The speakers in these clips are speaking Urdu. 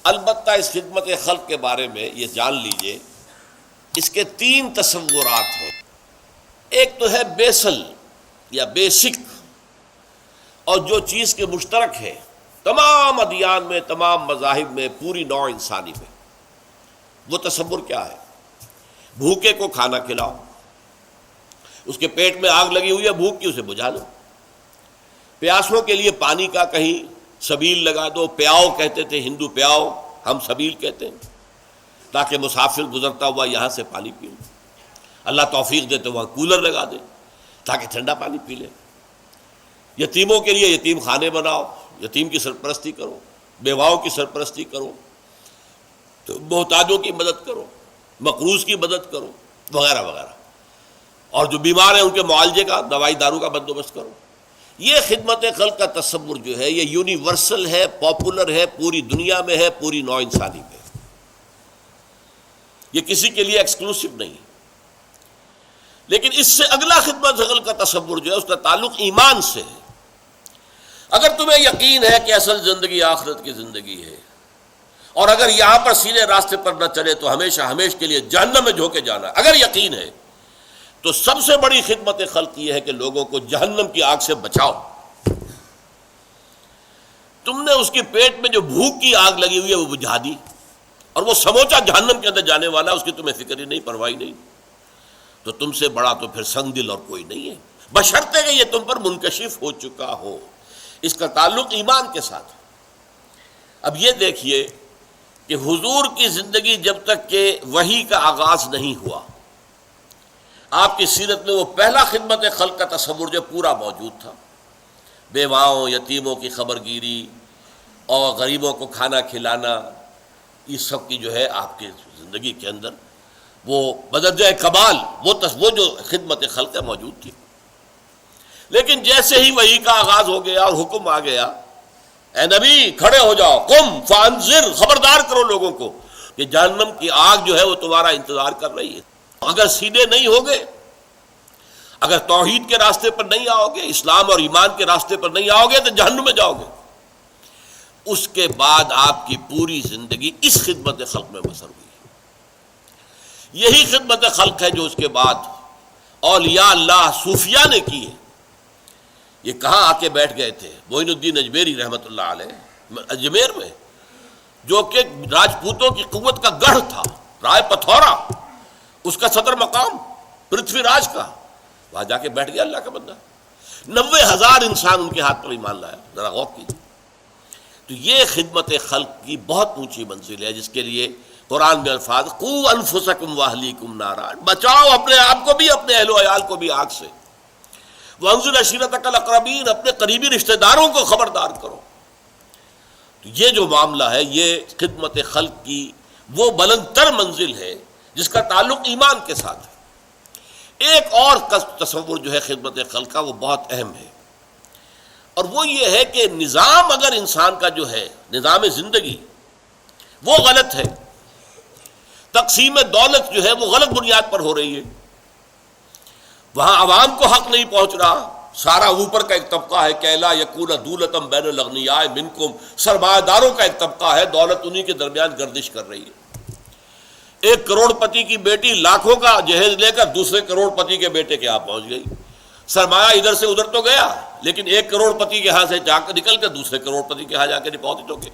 البتہ اس خدمت خلق کے بارے میں یہ جان لیجئے، اس کے 3 تصورات ہیں۔ ایک تو ہے بیسل یا بیسک، اور جو چیز کے مشترک ہے تمام ادیان میں، تمام مذاہب میں، پوری نوع انسانی میں۔ وہ تصور کیا ہے؟ بھوکے کو کھانا کھلاؤ، اس کے پیٹ میں آگ لگی ہوئی ہے، بھوک کی، اسے بجھا لو۔ پیاسوں کے لیے پانی کا کہیں سبیل لگا دو، پیاؤ کہتے تھے ہندو، پیاؤ، ہم سبیل کہتے ہیں، تاکہ مسافر گزرتا ہوا یہاں سے پانی پی لے۔ اللہ توفیق دے تو وہاں کولر لگا دے تاکہ ٹھنڈا پانی پی لے۔ یتیموں کے لیے یتیم خانے بناؤ، یتیم کی سرپرستی کرو، بیواؤں کی سرپرستی کرو، تو محتاجوں کی مدد کرو، مقروض کی مدد کرو، وغیرہ وغیرہ، اور جو بیمار ہیں ان کے معالجے کا، دوائی دارو کا بندوبست کرو۔ یہ خدمت خلق کا تصور جو ہے یہ یونیورسل ہے، پاپولر ہے، پوری دنیا میں ہے، پوری نوع انسانی میں ہے۔ یہ کسی کے لیے ایکسکلوسیو نہیں۔ لیکن اس سے اگلا خدمت خلق کا تصور جو ہے اس کا تعلق ایمان سے ہے۔ اگر تمہیں یقین ہے کہ اصل زندگی آخرت کی زندگی ہے، اور اگر یہاں پر سیدھے راستے پر نہ چلے تو ہمیشہ ہمیشہ کے لیے جہنم میں جھونکے جانا، اگر یقین ہے تو سب سے بڑی خدمت خلق یہ ہے کہ لوگوں کو جہنم کی آگ سے بچاؤ۔ تم نے اس کے پیٹ میں جو بھوک کی آگ لگی ہوئی ہے وہ بجھا دی، اور وہ سموچا جہنم کے اندر جانے والا، اس کی تمہیں فکر ہی نہیں، پرواہ نہیں، تو تم سے بڑا تو پھر سنگ دل اور کوئی نہیں ہے، بشرطے کہ یہ تم پر منکشف ہو چکا ہو۔ اس کا تعلق ایمان کے ساتھ۔ اب یہ دیکھیے کہ حضور کی زندگی جب تک کہ وحی کا آغاز نہیں ہوا، آپ کی سیرت میں وہ پہلا خدمت خلق کا تصور جو پورا موجود تھا۔ بیواؤں، یتیموں کی خبرگیری اور غریبوں کو کھانا کھلانا، یہ سب کی جو ہے آپ کی زندگی کے اندر وہ بدرجہ کمال وہ جو خدمت خلق موجود تھی۔ لیکن جیسے ہی وحی کا آغاز ہو گیا اور حکم آ گیا، اے نبی کھڑے ہو جاؤ، قم فانذر، خبردار کرو لوگوں کو کہ جہنم کی آگ جو ہے وہ تمہارا انتظار کر رہی ہے۔ اگر سیدھے نہیں ہوگے، اگر توحید کے راستے پر نہیں آؤ گے، اسلام اور ایمان کے راستے پر نہیں آؤ گے تو جہنم میں جاؤ گے۔ اس کے بعد آپ کی پوری زندگی اس خدمت خلق میں بسر ہوئی۔ یہی خدمت خلق ہے جو اس کے بعد اولیاء اللہ صوفیاء نے کی ہے۔ یہ کہاں آ کے بیٹھ گئے تھے؟ معین الدین اجمیری رحمۃ اللہ علیہ اجمیر میں، جو کہ راجپوتوں کی قوت کا گڑھ تھا، رائے پتھورا اس کا صدر مقام، پرتھوی راج کا، وہاں جا کے بیٹھ گیا اللہ کا بندہ۔ 90,000 انسان ان کے ہاتھ پر ایمان لایا۔ ذرا غور کیجیے۔ تو یہ خدمت خلق کی بہت اونچی منزل ہے، جس کے لیے قرآن میں الفاظ قوا انفسکم واہلیکم نارا، بچاؤ اپنے آپ کو بھی، اپنے اہل و عیال کو بھی آگ سے۔ وانذر عشیرتک الاقربین، اپنے قریبی رشتہ داروں کو خبردار کرو۔ تو یہ جو معاملہ ہے یہ خدمت خلق کی وہ بلند تر منزل ہے جس کا تعلق ایمان کے ساتھ ہے۔ ایک اور تصور جو ہے خدمت خلق کا وہ بہت اہم ہے، اور وہ یہ ہے کہ نظام اگر انسان کا جو ہے نظام زندگی وہ غلط ہے، تقسیم دولت جو ہے وہ غلط بنیاد پر ہو رہی ہے، وہاں عوام کو حق نہیں پہنچ رہا، سارا اوپر کا ایک طبقہ ہے کہ لا یکون دولتم بین الاغنیاء منکم، سرمایہ داروں کا ایک طبقہ ہے، دولت انہی کے درمیان گردش کر رہی ہے۔ ایک کروڑ پتی کی بیٹی لاکھوں کا جہیز لے کر دوسرے کروڑ پتی کے بیٹے کے یہاں پہنچ گئی، سرمایہ ادھر سے ادھر تو گیا، لیکن ایک کروڑ پتی کے ہاں سے جا کر نکل کر دوسرے کروڑ پتی کے ہاں جا کے ڈپازٹ ہو گیا۔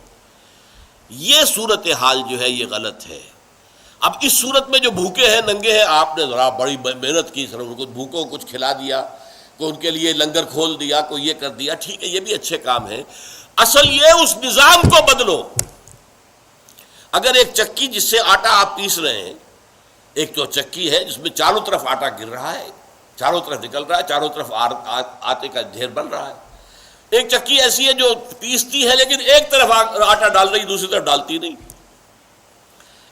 یہ صورتحال جو ہے یہ غلط ہے۔ اب اس صورت میں جو بھوکے ہیں، ننگے ہیں، آپ نے ذرا بڑی محنت کی، ان کو بھوکوں کو کچھ کھلا دیا، کوئی ان کے لیے لنگر کھول دیا، کوئی یہ کر دیا، ٹھیک ہے، یہ بھی اچھے کام ہیں۔ اصل یہ اس نظام کو بدلو۔ اگر ایک چکی جس سے آٹا آپ پیس رہے ہیں، ایک تو چکی ہے جس میں چاروں طرف آٹا گر رہا ہے، چاروں طرف نکل رہا ہے، چاروں طرف آٹے کا ڈھیر بن رہا ہے۔ ایک چکی ایسی ہے جو پیستی ہے لیکن ایک طرف آٹا ڈال رہی، دوسری طرف ڈالتی نہیں،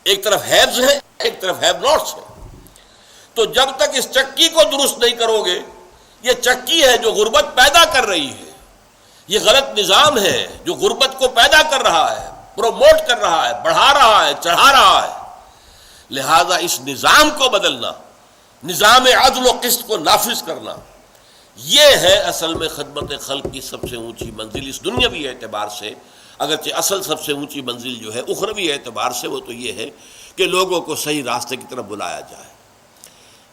ایک طرف ہیوز ہے، ایک طرف ہیو ناٹس ہے۔ تو جب تک اس چکی کو درست نہیں کرو گے، یہ چکی ہے جو غربت پیدا کر رہی ہے، یہ غلط نظام ہے جو غربت کو پیدا کر رہا ہے، پروموٹ کر رہا ہے، بڑھا رہا ہے، چڑھا رہا ہے۔ لہذا اس نظام کو بدلنا، نظام عدل و قسط کو نافذ کرنا، یہ ہے اصل میں خدمت خلق کی سب سے اونچی منزل اس دنیاوی اعتبار سے۔ اگرچہ اصل سب سے اونچی منزل جو ہے اخروی اعتبار سے وہ تو یہ ہے کہ لوگوں کو صحیح راستے کی طرف بلایا جائے۔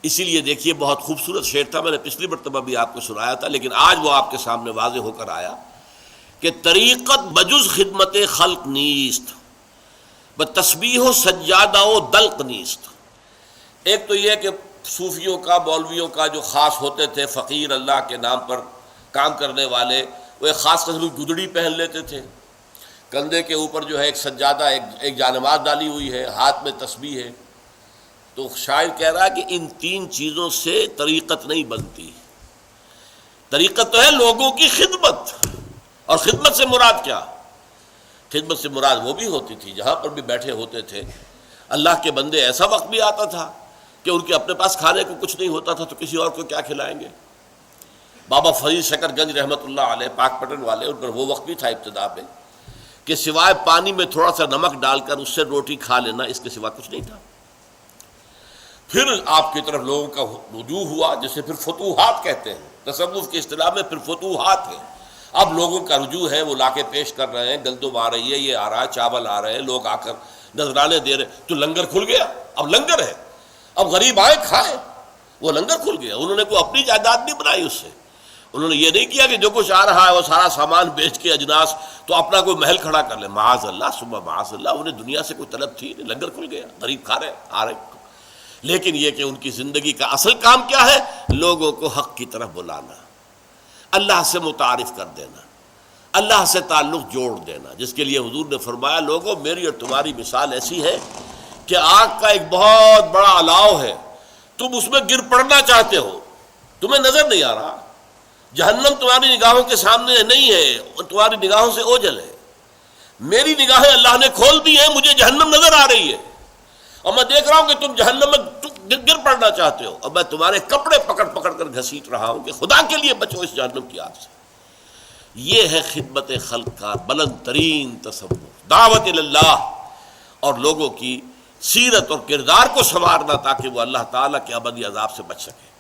اسی لیے دیکھیے بہت خوبصورت شعر تھا، میں نے پچھلی مرتبہ بھی آپ کو سنایا تھا، لیکن آج وہ آپ کے سامنے واضح ہو کر آیا کہ طریقت بجز خدمت خلق نیست، بتسبیح و سجادہ و دلق نیست۔ ایک تو یہ کہ صوفیوں کا، مولویوں کا جو خاص ہوتے تھے فقیر اللہ کے نام پر کام کرنے والے، وہ ایک خاص قسم کی گدڑی پہن لیتے تھے، کندھے کے اوپر جو ہے ایک سجادہ، ایک جانماز ڈالی ہوئی ہے، ہاتھ میں تسبیح ہے۔ تو شاعر کہہ رہا ہے کہ ان تین چیزوں سے طریقت نہیں بنتی۔ طریقت تو ہے لوگوں کی خدمت، اور خدمت سے مراد کیا؟ خدمت سے مراد وہ بھی ہوتی تھی جہاں پر بھی بیٹھے ہوتے تھے اللہ کے بندے، ایسا وقت بھی آتا تھا کہ ان کے اپنے پاس کھانے کو کچھ نہیں ہوتا تھا تو کسی اور کو کیا کھلائیں گے۔ بابا فرید شکر گنج رحمۃ اللہ علیہ، پاک پٹن والے، ان پر وہ وقت بھی تھا ابتدا میں کہ سوائے پانی میں تھوڑا سا نمک ڈال کر اس سے روٹی کھا لینا، اس کے سوا کچھ نہیں تھا۔ پھر آپ کی طرف لوگوں کا رجوع ہوا، جسے پھر فتوحات کہتے ہیں، تصوف کی اصطلاح میں پھر فتوحات ہے۔ اب لوگوں کا رجوع ہے، وہ لا کے پیش کر رہے ہیں، گندم آ رہی ہے، یہ آ رہا ہے، چاول آ رہے ہیں، لوگ آ کر نذرانے دے رہے، تو لنگر کھل گیا۔ اب لنگر ہے، اب غریب آئے کھائے، وہ لنگر کھل گیا۔ انہوں نے کوئی اپنی جائیداد نہیں بنائی اس سے، انہوں نے یہ نہیں کیا کہ جو کچھ آ رہا ہے وہ سارا سامان بیچ کے اجناس تو اپنا کوئی محل کھڑا کر لے، معاذ اللہ ثم معاذ اللہ، انہیں دنیا سے کوئی طلب تھی نہیں، لنگر کھل گیا، غریب کھا رہے آ رہے۔ لیکن یہ کہ ان کی زندگی کا اصل کام کیا ہے؟ لوگوں کو حق کی طرف بلانا، اللہ سے متعارف کر دینا، اللہ سے تعلق جوڑ دینا، جس کے لیے حضور نے فرمایا لوگوں میری اور تمہاری مثال ایسی ہے کہ آگ کا ایک بہت بڑا الاؤ ہے، تم اس میں گر پڑنا چاہتے ہو، تمہیں نظر نہیں آ رہا، جہنم تمہاری نگاہوں کے سامنے نہیں ہے، تمہاری نگاہوں سے اوجھل ہے، میری نگاہیں اللہ نے کھول دی ہیں، مجھے جہنم نظر آ رہی ہے، اور میں دیکھ رہا ہوں کہ تم جہنم میں گر پڑنا چاہتے ہو، اور میں تمہارے کپڑے پکڑ پکڑ کر گھسیٹ رہا ہوں کہ خدا کے لیے بچو اس جہنم کی آگ سے۔ یہ ہے خدمت خلق کا بلند ترین تصور، دعوت اللہ، اور لوگوں کی سیرت اور کردار کو سنوارنا تاکہ وہ اللہ تعالیٰ کے ابدی عذاب سے بچ سکے۔